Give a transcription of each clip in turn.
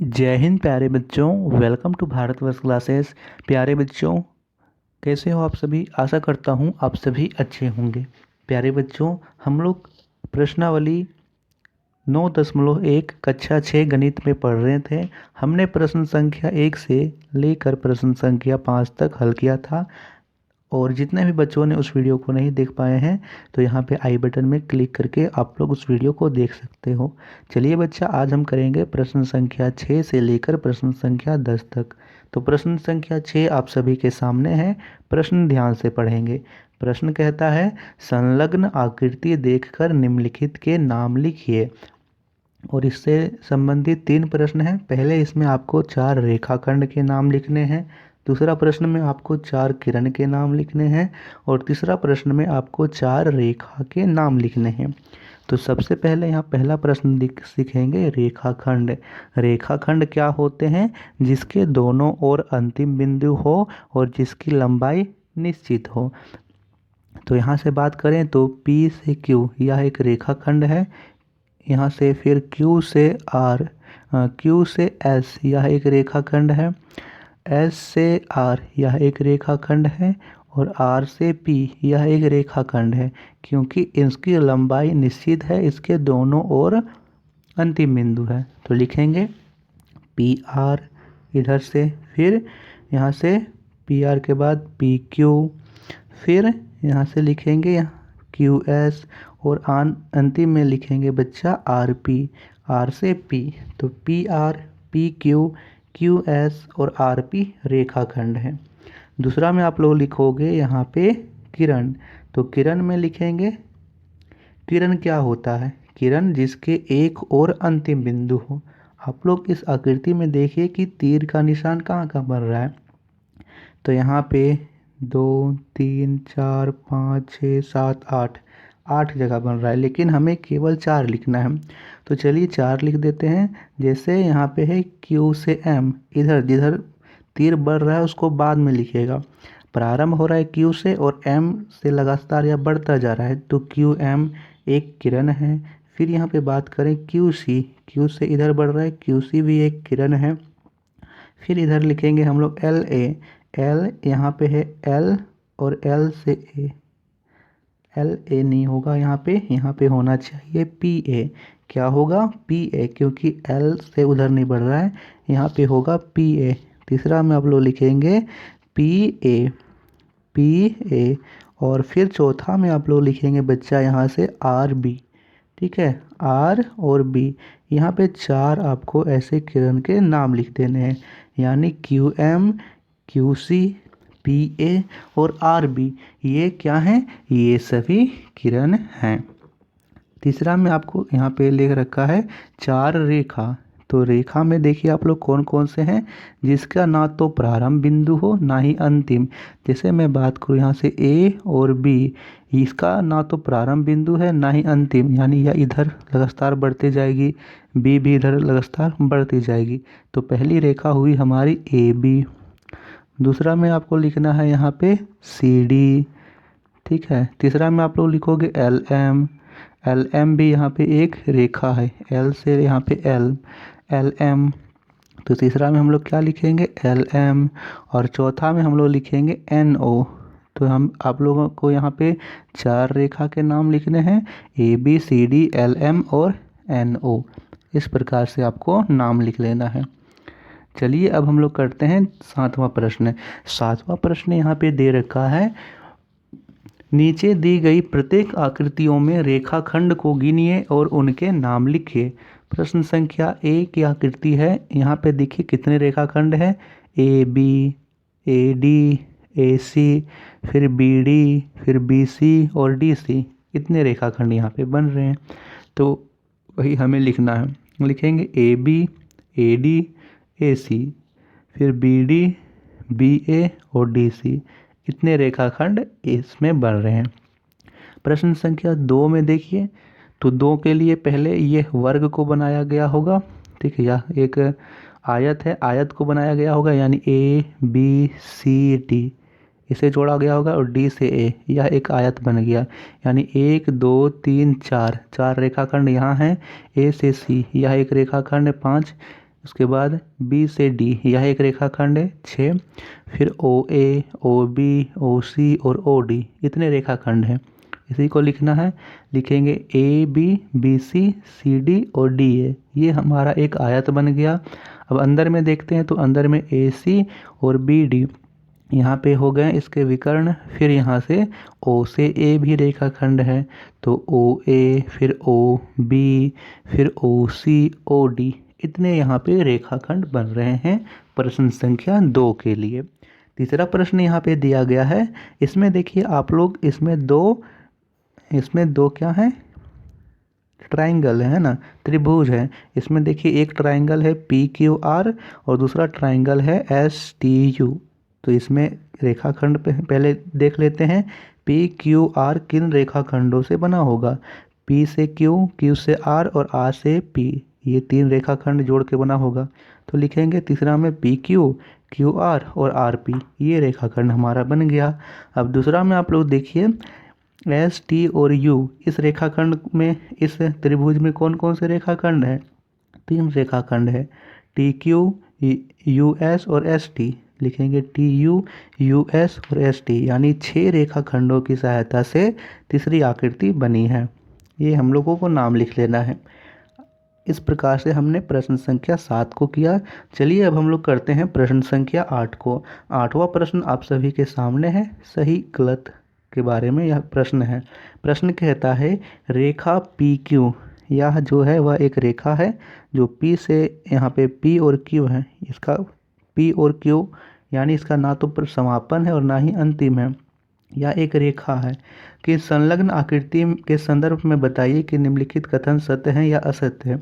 जय हिंद प्यारे बच्चों, वेलकम टू भारतवर्ष क्लासेस। प्यारे बच्चों, कैसे हो आप सभी? आशा करता हूँ आप सभी अच्छे होंगे। प्यारे बच्चों, हम लोग प्रश्नावली 9.1 कक्षा 6 गणित में पढ़ रहे थे। हमने प्रश्न संख्या 1 से लेकर प्रश्न संख्या 5 तक हल किया था। और जितने भी बच्चों ने उस वीडियो को नहीं देख पाए हैं तो यहाँ पे आई बटन में क्लिक करके आप लोग उस वीडियो को देख सकते हो। चलिए बच्चा, आज हम करेंगे प्रश्न संख्या 6 से लेकर प्रश्न संख्या 10 तक। तो प्रश्न संख्या 6 आप सभी के सामने है। प्रश्न ध्यान से पढ़ेंगे। प्रश्न कहता है, संलग्न आकृति देखकर निम्नलिखित के नाम लिखिए। और इससे संबंधित 3 प्रश्न हैं। पहले इसमें आपको 4 रेखाखंड के नाम लिखने हैं। दूसरा प्रश्न में आपको 4 किरण के नाम लिखने हैं। और तीसरा प्रश्न में आपको 4 रेखा के नाम लिखने हैं। तो सबसे पहले यहाँ पहला प्रश्न सीखेंगे रेखाखंड। रेखाखंड क्या होते हैं? जिसके दोनों ओर अंतिम बिंदु हो और जिसकी लंबाई निश्चित हो। तो यहाँ से बात करें तो P से Q यह एक रेखाखंड है। यहाँ से फिर Q से R, Q से S यह एक रेखाखंड है। S से R यह एक रेखाखंड है। और R से P यह एक रेखाखंड है, क्योंकि इसकी लंबाई निश्चित है, इसके दोनों ओर अंतिम बिंदु है। तो लिखेंगे PR इधर से, फिर यहाँ से PR के बाद PQ, फिर यहाँ से लिखेंगे QS और अंतिम में लिखेंगे बच्चा RP, R से P। तो PR, PQ, QS और RP रेखाखंड है। दूसरा में आप लोग लिखोगे यहाँ पे किरण। तो किरण में लिखेंगे, किरण क्या होता है? किरण जिसके एक और अंतिम बिंदु हो। आप लोग इस आकृति में देखिए कि तीर का निशान कहाँ कहाँ बन रहा है। तो यहाँ पे 2, 3, 4, 5, 6, 7, 8 जगह बन रहा है, लेकिन हमें केवल 4 लिखना है। तो चलिए 4 लिख देते हैं। जैसे यहाँ पे है Q से M, इधर जिधर तीर बढ़ रहा है उसको बाद में लिखिएगा। प्रारंभ हो रहा है Q से और M से लगातार यह बढ़ता जा रहा है, तो QM एक किरण है। फिर यहाँ पे बात करें QC, Q से इधर बढ़ रहा है, QC भी एक किरण है। फिर इधर लिखेंगे हम लोग LA, L यहाँ पे है L और L से A, LA नहीं होगा यहाँ पे होना चाहिए PA। क्या होगा? PA, क्योंकि L से उधर नहीं बढ़ रहा है, यहाँ पे होगा PA। तीसरा में आप लोग लिखेंगे PA। और फिर चौथा में आप लोग लिखेंगे बच्चा यहाँ से RB। ठीक है, R और B। यहाँ पे 4 आपको ऐसे किरण के नाम लिख देने हैं, यानी QM, QC, PA और RB। ये क्या हैं? ये सभी किरण हैं। तीसरा में आपको यहाँ पे लिख रखा है 4 रेखा। तो रेखा में देखिए आप लोग कौन कौन से हैं, जिसका ना तो प्रारंभ बिंदु हो ना ही अंतिम। जैसे मैं बात करूँ यहाँ से A और B, इसका ना तो प्रारंभ बिंदु है ना ही अंतिम, यानी यह इधर लगातार बढ़ती जाएगी, B भी इधर लगातार बढ़ती जाएगी। तो पहली रेखा हुई हमारी AB। दूसरा में आपको लिखना है यहाँ पे CD। ठीक है, तीसरा में आप लोग लिखोगे LM भी यहाँ पे एक रेखा है, L से यहाँ पे LM। तो तीसरा में हम लोग क्या लिखेंगे? LM। और चौथा में हम लोग लिखेंगे NO। तो हम आप लोगों को यहाँ पे 4 रेखा के नाम लिखने हैं, ABCD LM और NO। इस प्रकार से आपको नाम लिख लेना है। चलिए अब हम लोग करते हैं 7वां प्रश्न। 7वां प्रश्न यहाँ पे दे रखा है, नीचे दी गई प्रत्येक आकृतियों में रेखाखंड को गिनिए और उनके नाम लिखिए। प्रश्न संख्या 1 की आकृति है। यहाँ पे देखिए कितने रेखाखंड हैं, AB, AD, AC, फिर BD, फिर BC और DC। इतने रेखाखंड यहाँ पे बन रहे हैं। तो वही हमें लिखना है। लिखेंगे AB, AD, AC, फिर BD, BA और DC। इतने रेखाखंड इसमें बन रहे हैं। प्रश्न संख्या 2 में देखिए, तो 2 के लिए पहले ये वर्ग को बनाया गया होगा। ठीक है, यह एक आयत है, आयत को बनाया गया होगा, यानी ABCD इसे जोड़ा गया होगा और D से A, यह एक आयत बन गया। यानी 1 2 3 4 रेखाखंड यहाँ हैं। A से C यह एक रेखाखंड 5, उसके बाद बी से डी, यह एक रेखाखंड है 6। फिर ओ ए, ओ बी, ओ सी और ओ डी, इतने रेखाखंड हैं। इसी को लिखना है, लिखेंगे A B, B C D और डी ए, ये हमारा एक आयत बन गया। अब अंदर में देखते हैं तो अंदर में ए सी और बी डी यहाँ पे हो गए इसके विकर्ण। फिर यहाँ से ओ से ए भी रेखाखंड है, तो ओ ए, फिर ओ बी, फिर ओ सी, ओ डी, इतने यहाँ पे रेखाखंड बन रहे हैं प्रश्न संख्या 2 के लिए। तीसरा प्रश्न यहाँ पे दिया गया है, इसमें देखिए आप लोग, इसमें दो क्या है, ट्राइंगल है ना, त्रिभुज है। इसमें देखिए एक ट्राइंगल है पी क्यू आर और दूसरा ट्राइंगल है एस टी यू। तो इसमें रेखाखंड पे पहले देख लेते हैं, पी क्यू आर किन रेखाखंडों से बना होगा। पी से क्यू, क्यू से आर और आर से पी, ये 3 रेखाखंड जोड़ के बना होगा। तो लिखेंगे तीसरा में पी क्यू, क्यू आर और आर पी, ये रेखाखंड हमारा बन गया। अब दूसरा में आप लोग देखिए एस टी और यू, इस रेखाखंड में, इस त्रिभुज में कौन कौन से रेखाखंड हैं, 3 रेखाखंड है, टी क्यू, यू एस और एस टी। लिखेंगे टी यू, यू एस और एस टी, यानी 6 रेखाखंडों की सहायता से तीसरी आकृति बनी है। ये हम लोगों को नाम लिख लेना है। इस प्रकार से हमने प्रश्न संख्या 7 को किया। चलिए अब हम लोग करते हैं प्रश्न संख्या 8 को। 8वां प्रश्न आप सभी के सामने है, सही गलत के बारे में यह प्रश्न है। प्रश्न कहता है रेखा पी क्यू, यह जो है वह एक रेखा है जो P से, यहाँ पे P और Q है, इसका P और Q यानी इसका ना तो समापन है और ना ही अंतिम है। यह एक रेखा है कि संलग्न आकृति के संदर्भ में बताइए कि निम्नलिखित कथन सत्य है या असत्य है।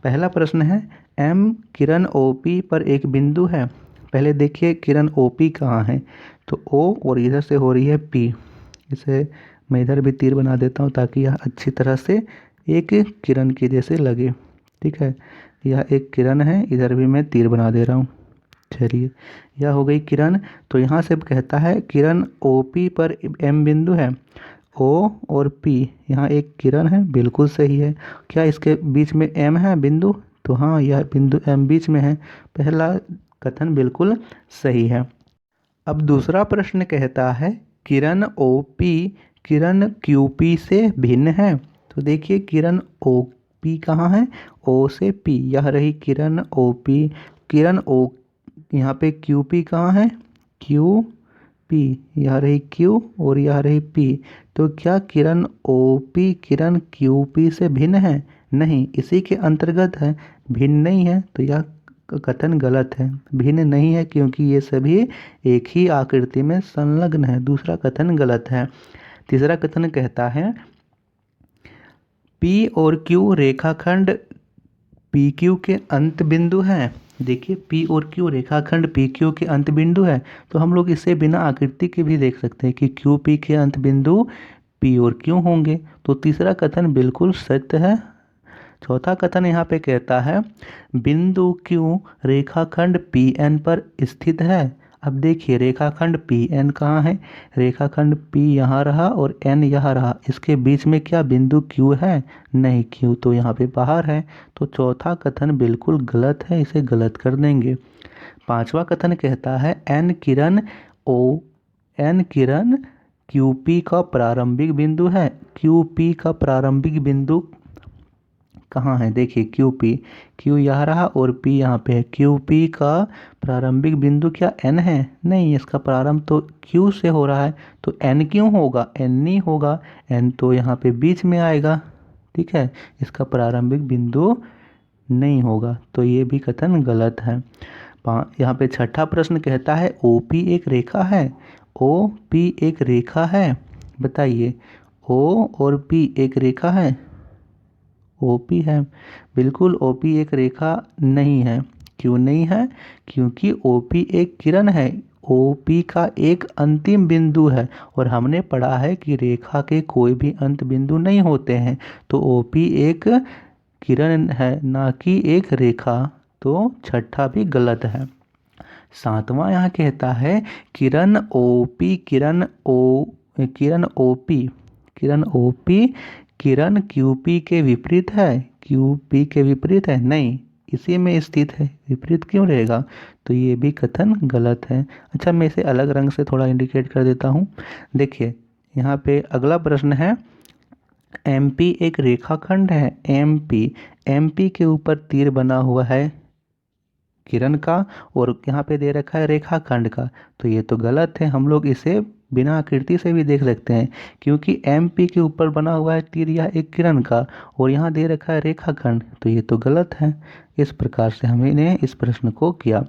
पहला प्रश्न है M किरण OP पर एक बिंदु है। पहले देखिए किरण OP कहाँ है, तो O और इधर से हो रही है P। इसे मैं इधर भी तीर बना देता हूँ ताकि यह अच्छी तरह से एक किरण के जैसे लगे। ठीक है, यह एक किरण है, इधर भी मैं तीर बना दे रहा हूँ। चलिए, यह हो गई किरण। तो यहाँ से कहता है किरण OP पर M बिंदु है, O और P, यहाँ एक किरण है, बिल्कुल सही है। क्या इसके बीच में M है बिंदु, तो हाँ यह बिंदु M बीच में है। पहला कथन बिल्कुल सही है। अब दूसरा प्रश्न कहता है किरण OP किरण QP से भिन्न है। तो देखिए किरण OP कहाँ है, O से P, यह रही किरण OP। किरण O, यहाँ पे QP कहाँ है, QP, यह रही Q और यह रही P। तो क्या किरण OP किरण QP से भिन्न है, नहीं, इसी के अंतर्गत है, भिन्न नहीं है। तो यह कथन गलत है, भिन्न नहीं है क्योंकि ये सभी एक ही आकृति में संलग्न है। दूसरा कथन गलत है। तीसरा कथन कहता है P और Q रेखाखंड PQ के अंत बिंदु है। देखिए P और Q रेखाखंड PQ के अंत बिंदु है, तो हम लोग इसे बिना आकृति के भी देख सकते हैं कि QP के अंत बिंदु P और Q होंगे। तो तीसरा कथन बिल्कुल सत्य है। चौथा कथन यहाँ पे कहता है बिंदु Q रेखाखंड PN पर स्थित है। अब देखिए रेखाखंड PN कहाँ है, रेखाखंड P यहाँ रहा और N यहाँ रहा, इसके बीच में क्या बिंदु Q है, नहीं, Q तो यहाँ पे बाहर है। तो चौथा कथन बिल्कुल गलत है, इसे गलत कर देंगे। पांचवा कथन कहता है N किरण QP का प्रारंभिक बिंदु है। QP का प्रारंभिक बिंदु कहाँ है, देखिए Q यहाँ रहा और P यहाँ पे है। QP का प्रारंभिक बिंदु क्या N है, नहीं, इसका प्रारंभ तो Q से हो रहा है, तो N क्यों होगा, N नहीं होगा, N तो यहाँ पे बीच में आएगा। ठीक है, इसका प्रारंभिक बिंदु नहीं होगा, तो ये भी कथन गलत है। यहाँ पे छठा प्रश्न कहता है OP एक रेखा है। OP एक रेखा है, बताइए O और P एक रेखा है, OP है, बिल्कुल OP एक रेखा नहीं है। क्यों नहीं है, क्योंकि OP एक किरण है, OP का एक अंतिम बिंदु है और हमने पढ़ा है कि रेखा के कोई भी अंत बिंदु नहीं होते हैं। तो OP एक किरण है, ना कि एक रेखा। तो छठा भी गलत है। सातवां यहाँ कहता है किरण OP किरण QP के विपरीत है। QP के विपरीत है, नहीं, इसी में स्थित है, विपरीत क्यों रहेगा? तो ये भी कथन गलत है। अच्छा, मैं इसे अलग रंग से थोड़ा इंडिकेट कर देता हूँ। देखिए यहाँ पे अगला प्रश्न है, एमपी एक रेखाखंड है। एमपी के ऊपर तीर बना हुआ है किरण का, और यहाँ पे दे रखा है रेखाखंड का। तो ये तो गलत है, हम लोग इसे बिना आकृति से भी देख सकते हैं, क्योंकि एमपी के ऊपर बना हुआ है तीर या एक किरण का, और यहाँ दे रखा है रेखाखंड, तो ये तो गलत है। इस प्रकार से हमने इस प्रश्न को किया।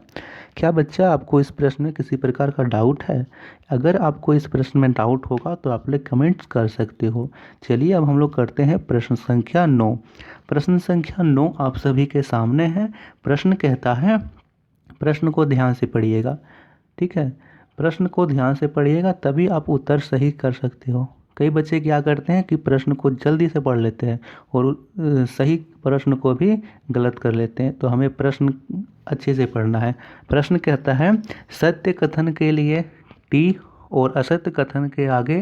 क्या बच्चा आपको इस प्रश्न में किसी प्रकार का डाउट है? अगर आपको इस प्रश्न में डाउट होगा तो आप लोग कमेंट्स कर सकते हो। चलिए अब हम लोग करते हैं प्रश्न संख्या 9। प्रश्न संख्या 9 आप सभी के सामने है। प्रश्न कहता है, प्रश्न को ध्यान से पढ़िएगा, ठीक है? प्रश्न को ध्यान से पढ़िएगा तभी आप उत्तर सही कर सकते हो। कई बच्चे क्या करते हैं कि प्रश्न को जल्दी से पढ़ लेते हैं और सही प्रश्न को भी गलत कर लेते हैं। तो हमें प्रश्न अच्छे से पढ़ना है। प्रश्न कहता है, सत्य कथन के लिए टी और असत्य कथन के आगे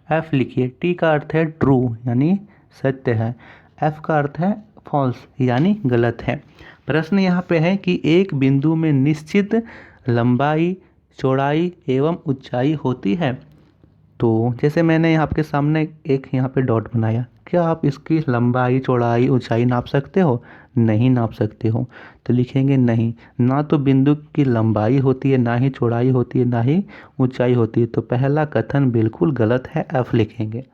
एफ लिखिए। टी का अर्थ है ट्रू यानी सत्य है, एफ का अर्थ है फॉल्स यानी गलत है। प्रश्न यहाँ पे है कि एक बिंदु में निश्चित लंबाई, चौड़ाई एवं ऊंचाई होती है। तो जैसे मैंने आपके सामने एक यहाँ पे डॉट बनाया, क्या आप इसकी लंबाई, चौड़ाई, ऊंचाई नाप सकते हो? नहीं नाप सकते हो। तो लिखेंगे नहीं, ना तो बिंदु की लंबाई होती है, ना ही चौड़ाई होती है, ना ही ऊंचाई होती है। तो पहला कथन बिल्कुल गलत है, एफ लिखेंगे।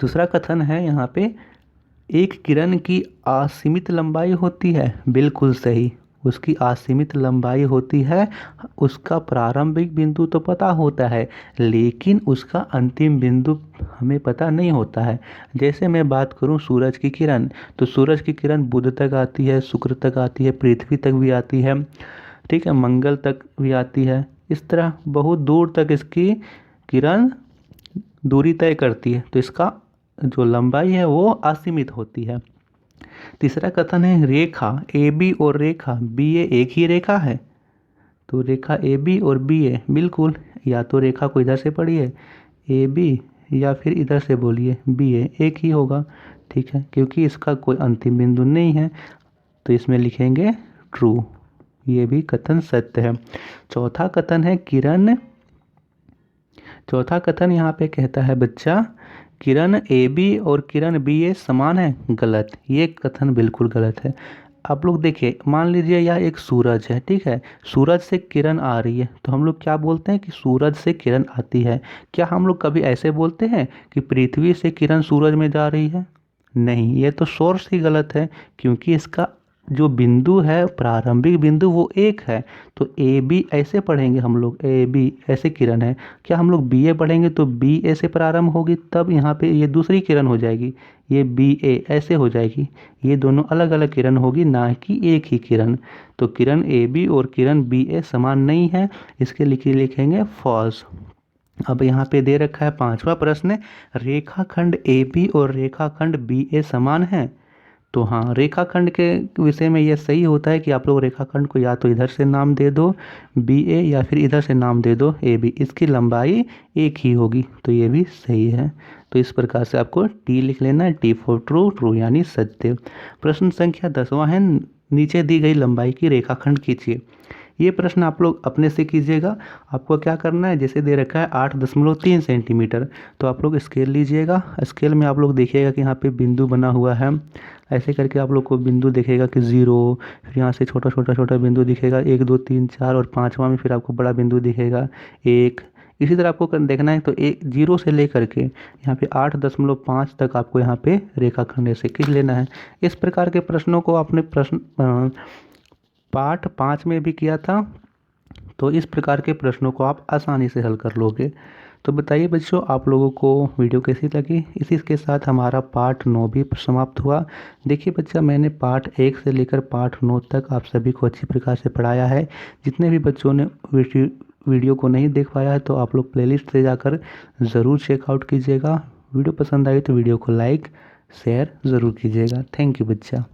दूसरा कथन है यहाँ पे, एक किरण की असीमित लंबाई होती है। बिल्कुल सही, उसकी असीमित लंबाई होती है। उसका प्रारंभिक बिंदु तो पता होता है, लेकिन उसका अंतिम बिंदु हमें पता नहीं होता है। जैसे मैं बात करूं सूरज की किरण, तो सूरज की किरण बुध तक आती है, शुक्र तक आती है, पृथ्वी तक भी आती है, ठीक है, मंगल तक भी आती है। इस तरह बहुत दूर तक इसकी किरण दूरी तय करती है। तो इसका जो लंबाई है वो असीमित होती है। तीसरा कथन है, रेखा ए बी और रेखा बी ए एक ही रेखा है। तो रेखा ए बी और बी ए, बिल्कुल, या तो रेखा को इधर से पढ़िए ए बी, या फिर इधर से बोलिए बी ए, एक ही होगा, ठीक है, क्योंकि इसका कोई अंतिम बिंदु नहीं है। तो इसमें लिखेंगे ट्रू, ये भी कथन सत्य है। चौथा कथन है, चौथा कथन यहाँ पे कहता है बच्चा, किरण ए बी और किरण बी ए समान है। गलत, ये कथन बिल्कुल गलत है। आप लोग देखिए, मान लीजिए यह एक सूरज है, ठीक है, सूरज से किरण आ रही है, तो हम लोग क्या बोलते हैं कि सूरज से किरण आती है। क्या हम लोग कभी ऐसे बोलते हैं कि पृथ्वी से किरण सूरज में जा रही है? नहीं, ये तो सोर्स ही गलत है, क्योंकि इसका जो बिंदु है, प्रारंभिक बिंदु, वो एक है। तो ए बी ऐसे पढ़ेंगे हम लोग, ए बी ऐसे किरण है। क्या हम लोग बी ए पढ़ेंगे तो बी ए से प्रारंभ होगी, तब यहाँ पे ये दूसरी किरण हो जाएगी, ये बी ए ऐसे हो जाएगी। ये दोनों अलग अलग किरण होगी, ना कि एक ही किरण। तो किरण ए बी और किरण बी ए समान नहीं है, इसके लिखेंगे फॉल्स। अब यहाँ पे दे रखा है पांचवा प्रश्न, रेखाखंड ए बी और रेखाखंड बी ए समान है। तो हाँ, रेखाखंड के विषय में यह सही होता है कि आप लोग रेखाखंड को या तो इधर से नाम दे दो बी ए, या फिर इधर से नाम दे दो ए बी, इसकी लंबाई एक ही होगी। तो ये भी सही है। तो इस प्रकार से आपको टी लिख लेना है, टी फॉर ट्रू, ट्रू यानी सत्य। प्रश्न संख्या 10वां है, नीचे दी गई लंबाई की रेखाखंड खींचिए। ये प्रश्न आप लोग अपने से कीजिएगा। आपको क्या करना है, जैसे दे रखा है 8.3 सेंटीमीटर, तो आप लोग स्केल लीजिएगा। स्केल में आप लोग देखिएगा कि यहाँ पे बिंदु बना हुआ है, ऐसे करके आप लोग को बिंदु दिखेगा कि 0, फिर यहाँ से छोटा छोटा छोटा बिंदु दिखेगा 1 2 3 4, और 5वां में फिर आपको बड़ा बिंदु दिखेगा 1। इसी तरह आपको देखना है। तो 0 से लेकर के यहाँ पे 8.5 तक आपको यहाँ पे रेखाखंड ऐसे खींच लेना है। इस प्रकार के प्रश्नों को आपने पार्ट 5 में भी किया था। तो इस प्रकार के प्रश्नों को आप आसानी से हल कर लोगे। तो बताइए बच्चों, आप लोगों को वीडियो कैसी लगी? इसी के साथ हमारा पार्ट 9 भी समाप्त हुआ। देखिए बच्चा, मैंने पार्ट 1 से लेकर पार्ट 9 तक आप सभी को अच्छी प्रकार से पढ़ाया है। जितने भी बच्चों ने वीडियो को नहीं देख पाया है, तो आप लोग प्लेलिस्ट से जाकर ज़रूर चेकआउट कीजिएगा। वीडियो पसंद आई तो वीडियो को लाइक शेयर ज़रूर कीजिएगा। थैंक यू बच्चा।